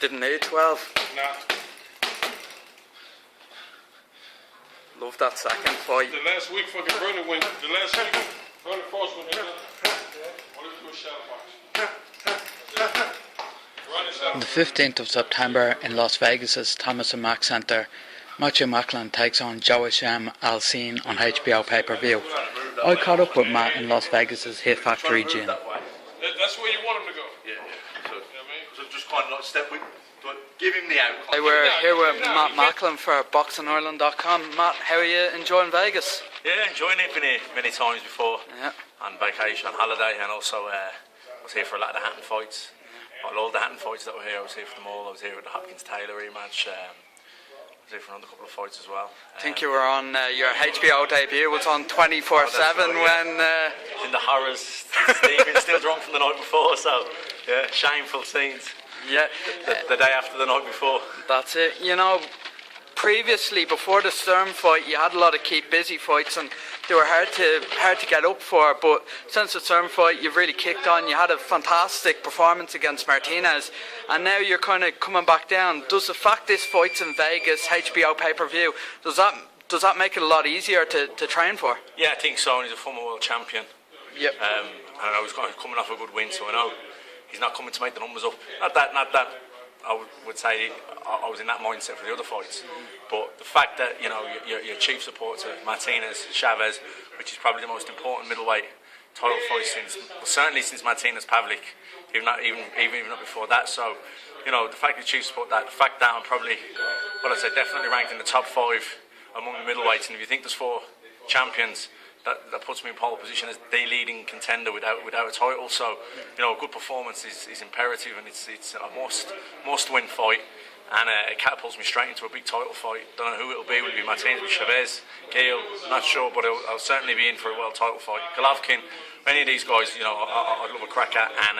Didn't need 12. Nah. Love that second fight. The last week fucking Brennan went. The last week Brennan Frost went. On the 15th of September in Las Vegas's Thomas & Mack Centre, Macklin takes on Joachim Alcine on HBO pay-per-view. I caught up with Matt in Las Vegas's Hit Factory gym. That's where you want him to go. Yeah. So just kind of like step with, give him the outcome. We're here with Matt Macklin for BoxingIreland.com. Matt, how are you enjoying Vegas? Yeah, enjoying it. Been here many times before. Yeah. On vacation, on holiday, and also was here for a lot of the Hatton fights. All the Hatton fights that were here, I was here for them all. I was here with the Hopkins-Taylor rematch. I was here for another couple of fights as well. I think you were on your HBO debut. It was on 24/7 when... In the horrors, still drunk from the night before, so yeah, shameful scenes. Yeah. The day after the night before. That's it. You know, previously, before the Sturm fight, you had a lot of keep busy fights and they were hard to get up for, but since the Sturm fight you've really kicked on. You had a fantastic performance against Martinez and now you're kind of coming back down. Does the fact this fight's in Vegas, HBO pay-per-view, does that make it a lot easier to train for? Yeah, I think so. He's a former world champion. Yep. And I was coming off a good win, so I know he's not coming to make the numbers up. Not that I would say I was in that mindset for the other fights, but the fact that your chief supporter Martinez, Chavez, which is probably the most important middleweight title fight certainly since Martinez Pavlik, even not before that. So the fact that chief support that, the fact that I'm probably, I'd say definitely ranked in the top 5 among the middleweights, and if you think there's 4 champions, that puts me in pole position as the leading contender without a title. So a good performance is imperative, and it's a must win fight, and it catapults me straight into a big title fight. Don't know who it'll be. Will it be Martinez, with Chavez, Gale? Not sure, but I'll certainly be in for a world title fight. Golovkin, any of these guys, I'd love a crack at, and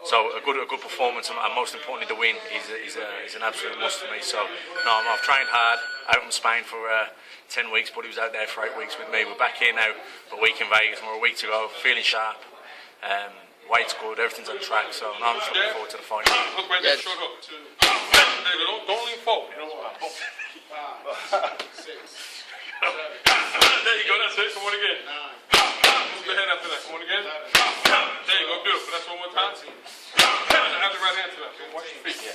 so a good performance, and most importantly the win is an absolute must for me. So I've trained hard out in Spain for 10 weeks, but he was out there for 8 weeks with me. We're back here now for a week in Vegas, and we're a week to go, feeling sharp. Weight's good, everything's on track, so I'm just looking forward to the fight. Look right there, short up. Don't lean forward. There you go, that's it. Come on again. Move your head after that. Come on again. There you go, beautiful. That's one more time. Add the right hand to that. Watch your feet.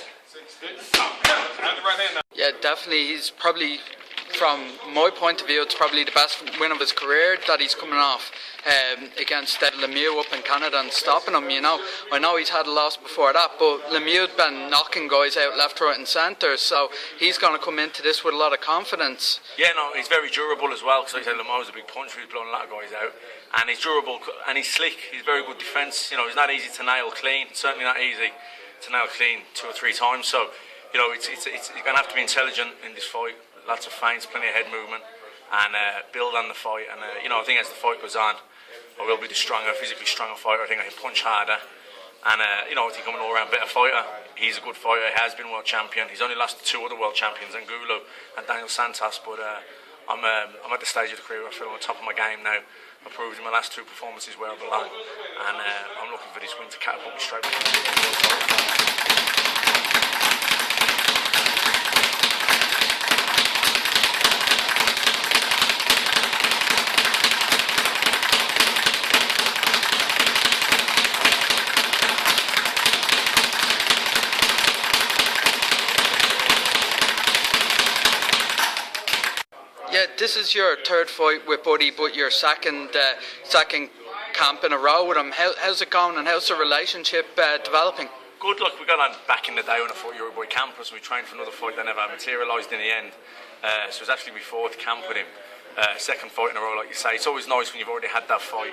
Add the right hand now. Yeah, definitely. He's probably, from my point of view, it's probably the best win of his career that he's coming off against Lemieux up in Canada and stopping him. I know he's had a loss before that, but Lemieux's been knocking guys out left, right and centre, so he's going to come into this with a lot of confidence. Yeah, no, he's very durable as well, because like I said, Lemieux's a big puncher. He's blown a lot of guys out, and he's durable and he's slick. He's very good defence. He's not easy to nail clean. Certainly not easy to nail clean 2 or 3 times. So you're going to have to be intelligent in this fight. Lots of feints, plenty of head movement, and build on the fight. And I think as the fight goes on, I will be the physically stronger fighter. I think I can punch harder, and I think I'm an all-round better fighter. He's a good fighter. He has been world champion. He's only lost to 2 other world champions, Angulo and Daniel Santos. But I'm at the stage of the career where I feel I'm on top of my game now. I proved in my last 2 performances where I belong, and I'm looking for this win to catapult me straight. Yeah, this is your 3rd fight with Buddy, but your second camp in a row with him. How's it going, and how's the relationship developing? Good. Look, we got on back in the day when I fought Euroboy Campus. We trained for another fight that never materialised in the end. So it was actually my 4th camp with him. 2nd fight in a row, like you say. It's always nice when you've already had that fight.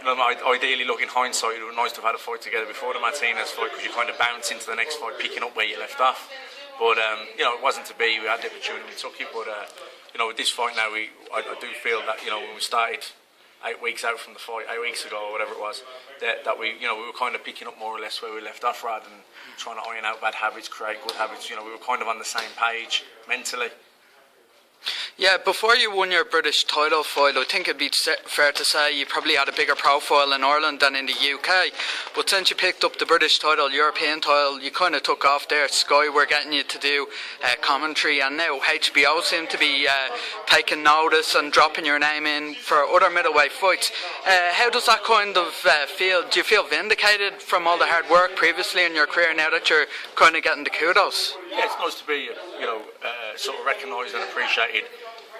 Ideally, look, in hindsight, it would be nice to have had a fight together before the Martinez fight, because you kind of bounce into the next fight, picking up where you left off. But it wasn't to be. We had the opportunity, we took it. But with this fight now, I do feel that when we started 8 weeks out from the fight, 8 weeks ago or whatever it was, that we were kind of picking up more or less where we left off, rather than trying to iron out bad habits, create good habits. We were kind of on the same page mentally. Yeah, before you won your British title fight, I think it'd be fair to say you probably had a bigger profile in Ireland than in the UK. But since you picked up the British title, European title, you kind of took off there. Sky were getting you to do commentary, and now HBO seem to be taking notice and dropping your name in for other middleweight fights. How does that kind of feel? Do you feel vindicated from all the hard work previously in your career now that you're kind of getting the kudos? Yeah, it's nice to be, sort of recognised and appreciated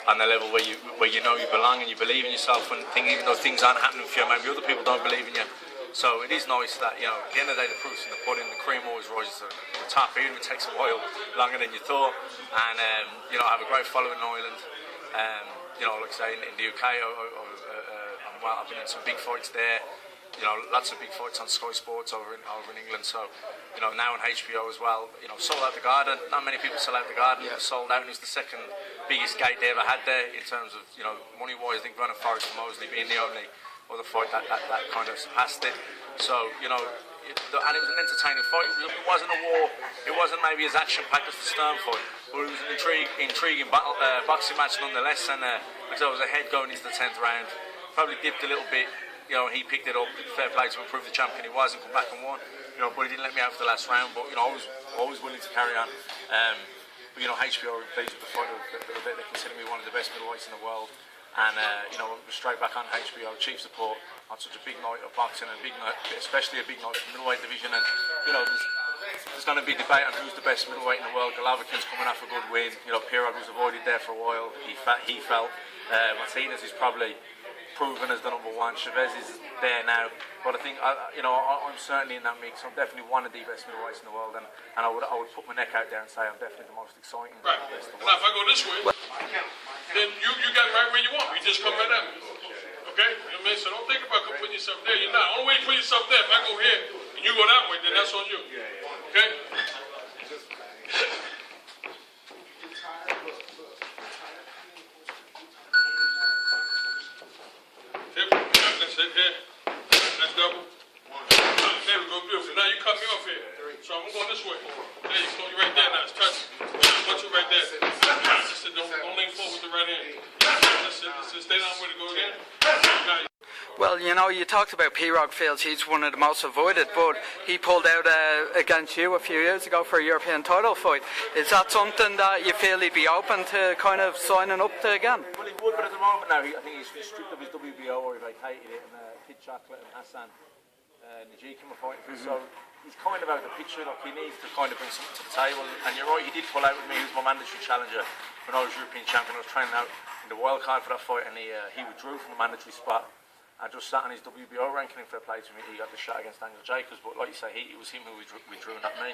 on the level where you know you belong and you believe in yourself, and even though things aren't happening for you, maybe other people don't believe in you. So it is nice that, at the end of the day, the proof's in the pudding. The cream always rises to the top, even if it takes a while longer than you thought. And I have a great following in Ireland. Like I say, in the UK, I've been in some big fights there. Lots of big fights on Sky Sports over in England. So, now on HBO as well. Sold out the Garden. Not many people sell out the Garden. It was sold out, and it was the second biggest gate they ever had there in terms of, money-wise. I think Vernon Forrest and Mosley being the only other fight that kind of surpassed it. So, and it was an entertaining fight. It wasn't a war. It wasn't maybe as action-packed as the Stern fight, but it was an intriguing boxing match nonetheless. And because I was ahead going into the 10th round, probably dipped a little bit. He picked it up. Fair play to him, proved the champion he was, and come back and won. But he didn't let me out for the last round. But I was always willing to carry on. But HBO are pleased with the fight. They consider me one of the best middleweights in the world. And straight back on HBO, chief support on such a big night of boxing, and a big night, especially a big night for the middleweight division. And there's going to be debate on who's the best middleweight in the world. Golovkin's coming off a good win. Pirog was avoided there for a while. He felt. Martinez is probably proven as the number one. Chavez is there now, but I think I'm certainly in that mix. I'm definitely one of the best middleweights in the world, and I would put my neck out there and say I'm definitely the most exciting. Right. Now if I go this way, then you got right where you want. You just come right at me. Okay? You know what I mean? So don't think about putting yourself there. You're not. Only way you put yourself there, if I go here and you go that way, then that's on you. Okay? Here. That's double. There we go, beautiful. Now you cut me off here. So I'm going this way. There you go, you're right there now. It's touching. Punch it right there. That's it. Don't lean forward with the right hand. That's it. Stay down where to go again. Well, you talked about Pirog Fields. He's one of the most avoided, but he pulled out against you a few years ago for a European title fight. Is that something that you feel he'd be open to kind of signing up to again? Well, he would, but at the moment now, I think he's stripped of his WBO, or he vacated it, and Kid Chocolate and Hassan Najikim are fighting for. So he's kind of out of the picture. Like, he needs to kind of bring something to the table. And you're right, he did pull out with me. He was my mandatory challenger when I was European champion. I was training out in the wild card for that fight, and he withdrew from the mandatory spot. I just sat on his WBO ranking, in fair play to me. He got the shot against Daniel Jacobs, but like you say, it was him who withdrew, not me.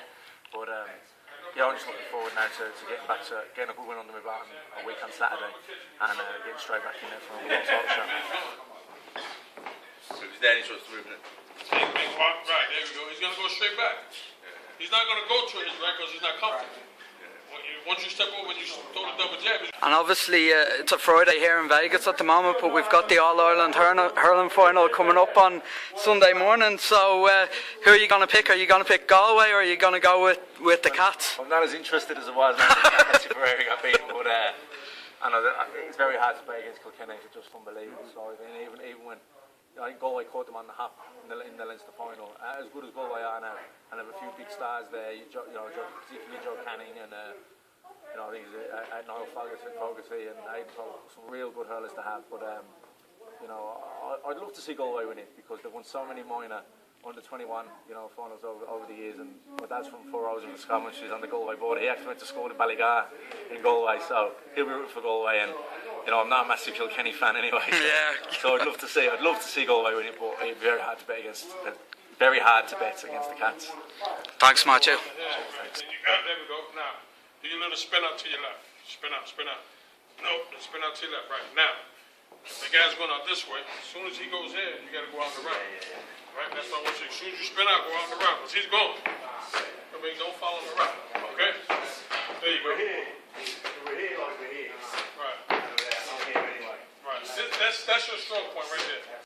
But I'm just looking forward now to getting a good win under my belt a week on Saturday, and getting straight back in there for a world title shot. So his daddy's supposed to move it. Right, there we go. He's going to go straight back. He's not going to go to his right because he's not comfortable. Once you step over and you throw the double jab. And obviously it's a Friday here in Vegas at the moment, but we've got the All-Ireland hurling final coming up on Sunday morning. So who are you going to pick? Are you going to pick Galway, or are you going to go with the Cats? I'm not as interested as I was now. That's where I got beaten, but I know that it's very hard to play against Kilkenny. It's just unbelievable. So even when I think Galway caught them on the hop in the Leinster final, as good as Galway are now, and have a few big stars there. Particularly Joe Canning and. I think Niall Fogarty and Aidan Fogarty, some real good hurlers to have. But I'd love to see Galway win it, because they've won so many minor under 21 finals over the years. And my dad's from 4 Hours in Scotland. She's on the Galway board. He actually went to school in Ballygar in Galway, so he'll be rooting for Galway. And I'm not a massive Kilkenny fan anyway. Yeah. So I'd love to see Galway win it, but it'd be very hard to bet against. Very hard to bet against the Cats. Thanks, Matthew. There we go. Now. Do your little spin out to your left. Spin out. No, spin out to your left. Right now, if the guy's going out this way, as soon as he goes here, you got to go out the right. Right? That's why I want you. As soon as you spin out, go out the right. Because he's going. I mean, don't follow the right. Okay? There you go. We're here like we're here. Right. I'm here anyway. Right. That's your strong point right there.